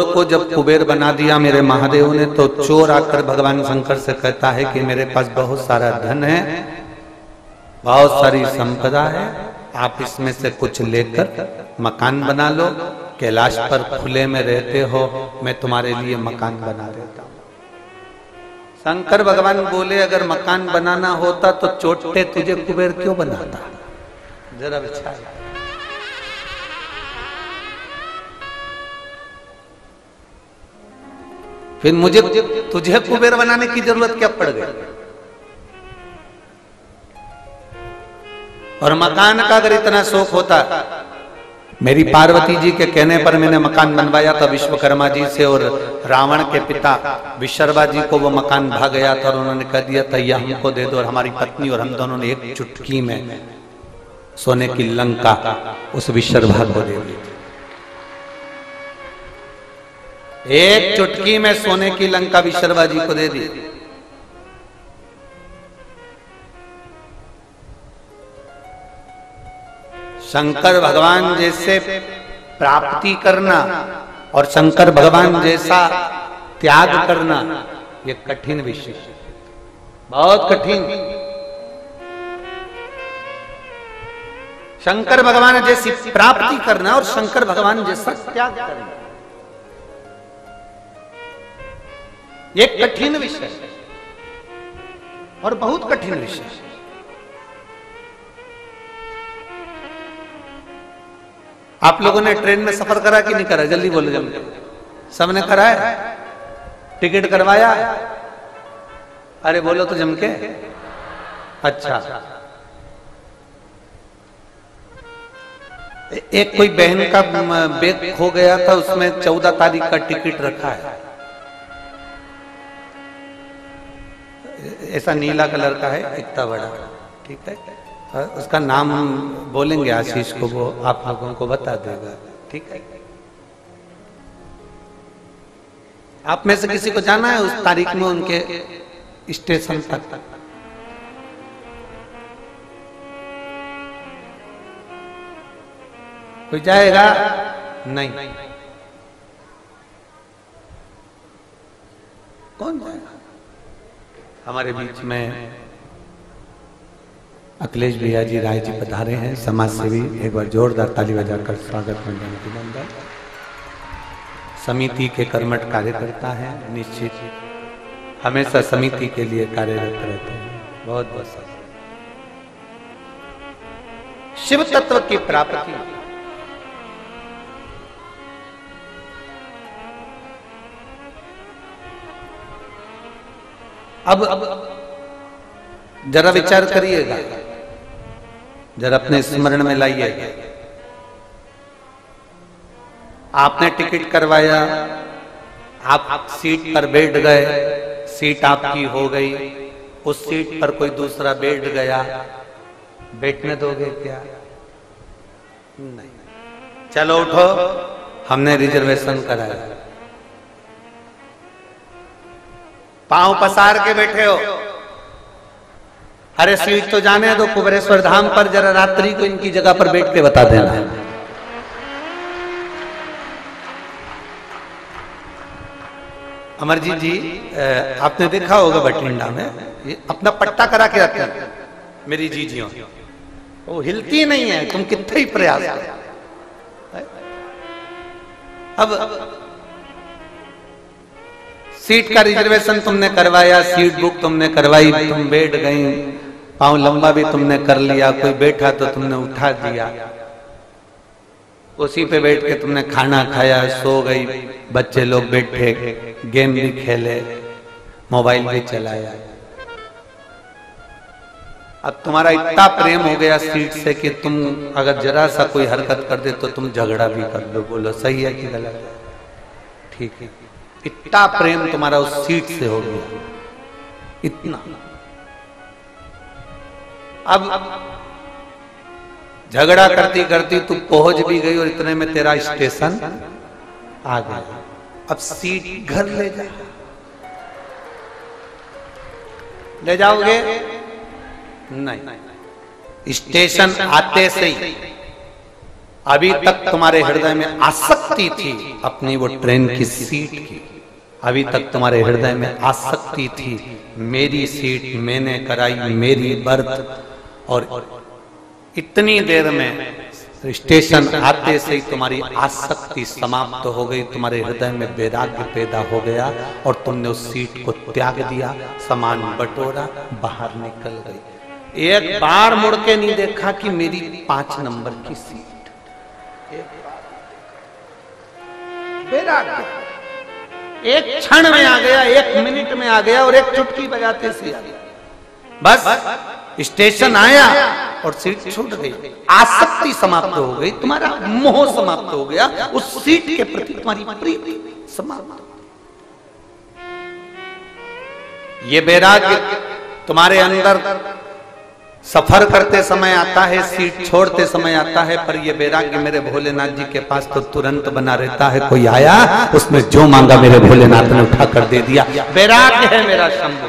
को जब कुबेर बना दिया मेरे महादेव ने, तो चोर आकर भगवान शंकर से कहता है कि मेरे पास बहुत सारा धन है, बहुत सारी संपदा है, आप इसमें से कुछ लेकर मकान बना लो, कैलाश पर खुले में रहते हो, मैं तुम्हारे लिए मकान बना देता हूं। शंकर भगवान बोले अगर मकान बनाना होता तो चोटे तुझे कुबेर क्यों बनाता, जरा विचार। फिर मुझे तुझे कुबेर बनाने की जरूरत क्या पड़ गई। और मकान का अगर इतना शौक होता, मेरी पार्वती जी के कहने पर मैंने मकान बनवाया था विश्वकर्मा जी से, और रावण के पिता विश्वकर्मा जी को वो मकान भा गया था और उन्होंने कह दिया था यह हमको दे दो, और हमारी पत्नी और हम दोनों ने एक चुटकी में सोने की लंका उस विश्वकर्मा को दे दी। एक चुटकी में सोने की लंका विश्वकर्मा जी को दे दी। शंकर भगवान जैसे प्राप्ति करना और शंकर भगवान जैसा त्याग करना, ये कठिन विषय, बहुत कठिन। शंकर भगवान जैसी प्राप्ति करना और शंकर भगवान जैसा त्याग करना, ये कठिन विषय और बहुत कठिन विषय। आप लोगों ने ट्रेन में सफर करा कि नहीं करा, जल्दी बोलो जल्दी। सबने करा है, टिकट करवाया, अरे बोलो तो जम के। अच्छा, एक कोई बहन का बैग खो गया था, उसमें 14 तारीख का टिकट रखा है, ऐसा नीला कलर का है, इतना बड़ा, ठीक है। उसका नाम हम बोलेंगे आशीष को, वो आप लोगों को बता देगा, ठीक है। आप में से किसी को जाना है उस तारीख में उनके स्टेशन तक? कोई जाएगा? नहीं। कौन जाएगा? हमारे बीच में अखिलेश भैया जी राय जी पधारे हैं, समाज सेवी, एक बार जोरदार ताली बजाकर स्वागत मंडल। समिति के कर्मठ कार्यकर्ता हैं, निश्चित हमेशा समिति के लिए कार्यरत रहते हैं। बहुत बहुत शिव तत्व की प्राप्ति, अब जरा विचार करिएगा, जरा अपने स्मरण में लाइएगा। आपने टिकट करवाया, आप सीट पर बैठ गए, सीट आपकी हो गई, उस सीट पर कोई दूसरा बैठ गया, बैठने दोगे क्या? नहीं। चलो उठो, हमने रिजर्वेशन कराया, पांव पसार के बैठे हो, अरे सीट तो जाने दो, कुबेरेश्वर धाम पर जरा रात्रि को इनकी जगह पर बैठ के बता देना। अमरजीत जी, आपने देखा होगा बठिंडा में ये अपना पट्टा करा के रखते हैं मेरी जीजियों, वो हिलती नहीं है, तुम कितने ही प्रयास करो। अब सीट का रिजर्वेशन तुमने करवाया, सीट बुक तुमने करवाई, तुम बैठ गई, पांव लंबा भी तुमने कर लिया, कोई बैठा तो तुमने उठा दिया, उसी पे बैठ के तुमने खाना खाया, सो गई, बच्चे लोग बैठे, गेम भी खेले, मोबाइल भी चलाया। अब तुम्हारा इतना प्रेम हो गया सीट से कि तुम अगर जरा सा कोई हरकत कर दे तो तुम झगड़ा भी कर लो, बोलो सही है कि गलत है, ठीक है। इतना प्रेम तुम्हारा उस सीट से हो गया, इतना। अब झगड़ा करती करती तू पहुंच भी गई और इतने में तेरा स्टेशन आ गया। अब सीट घर ले जाओगे? नहीं। स्टेशन आते से ही अभी तक तुम्हारे हृदय में आसक्त आसक्ति थी अपनी वो ट्रेन की सीट की, अभी तक तुम्हारे हृदय में आसक्ति थी, मेरी सीट मैंने कराई, मेरी बर्थ, और इतनी देर में स्टेशन आते से ही तुम्हारी आसक्ति समाप्त हो गई, तुम्हारे हृदय में वैराग्य पैदा हो गया और तुमने उस सीट को त्याग दिया, सामान बटोरा, बाहर निकल गई। एक बार मुड़ के नहीं देखा कि मेरी 5 नंबर की सीट, वैराग्य एक क्षण में आ गया, 1 मिनट में आ गया और एक चुटकी बजाते से आ गया। बस स्टेशन आया और सीट छूट गई, आसक्ति समाप्त हो गई, तुम्हारा मोह समाप्त हो गया, उस सीट के प्रति तुम्हारी प्रीति समाप्त। ये वैराग्य तुम्हारे अंदर सफर करते समय आता है, सीट छोड़ते समय आता है, पर ये वैराग्य मेरे भोलेनाथ जी के पास तो तुरंत बना रहता है। कोई आया, उसने जो मांगा मेरे भोलेनाथ ने उठा कर दे दिया। वैराग्य है मेरा शंभु,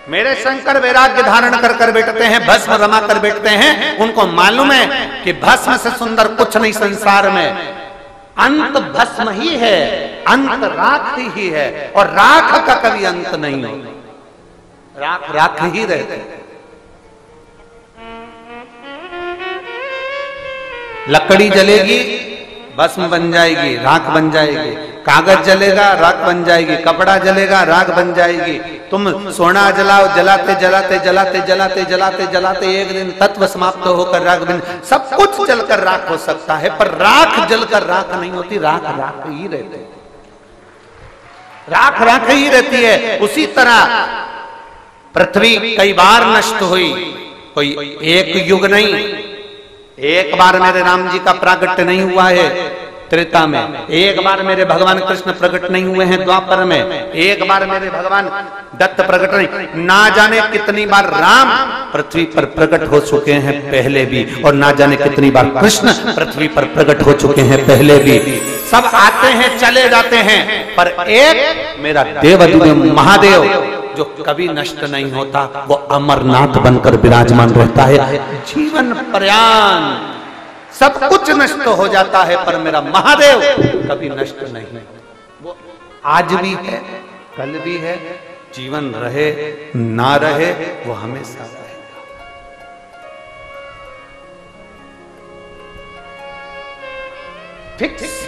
मेरे शंकर वैराग्य धारण कर कर बैठते हैं, भस्म रमा कर बैठते हैं। उनको मालूम है कि भस्म से सुंदर कुछ नहीं संसार में, अंत भस्म ही है, अंत राख ही है, और राख का कभी अंत नहीं है, राख राख ही रहते। लकड़ी जलेगी भस्म बन जाएगी, राख बन जाएगी, कागज जलेगा राख बन जाएगी, कपड़ा जलेगा राख बन जाएगी। तुम सोना जलाओ, जलाते जलाते जलाते जलाते जलाते जलाते एक दिन तत्व समाप्त होकर राख बन, सब कुछ जलकर राख हो सकता है, पर राख जलकर राख नहीं होती, राख राख ही रहती है, राख राख ही रहती है। उसी तरह पृथ्वी कई बार नष्ट हुई, कोई एक युग नहीं, एक बार मेरे राम जी का प्रागट्य नहीं हुआ है त्रेता में, एक बार मेरे भगवान कृष्ण प्रकट नहीं हुए हैं द्वापर में, एक बार मेरे भगवान दत्त प्रकट नहीं, ना जाने कितनी बार राम पृथ्वी पर प्रकट हो चुके हैं पहले भी, और ना जाने कितनी बार कृष्ण पृथ्वी पर प्रकट हो चुके हैं पहले भी। सब आते हैं चले जाते हैं, पर एक मेरा देवाधिदेव महादेव जो कभी नष्ट नहीं होता, वो अमरनाथ बनकर विराजमान रहता है जीवन पर्यंत। सब कुछ नष्ट हो जाता है, पर मेरा महादेव कभी नष्ट नहीं, वो आज भी है, कल भी है, जीवन रहे ना रहे वो हमेशा रहेगा। फिक्स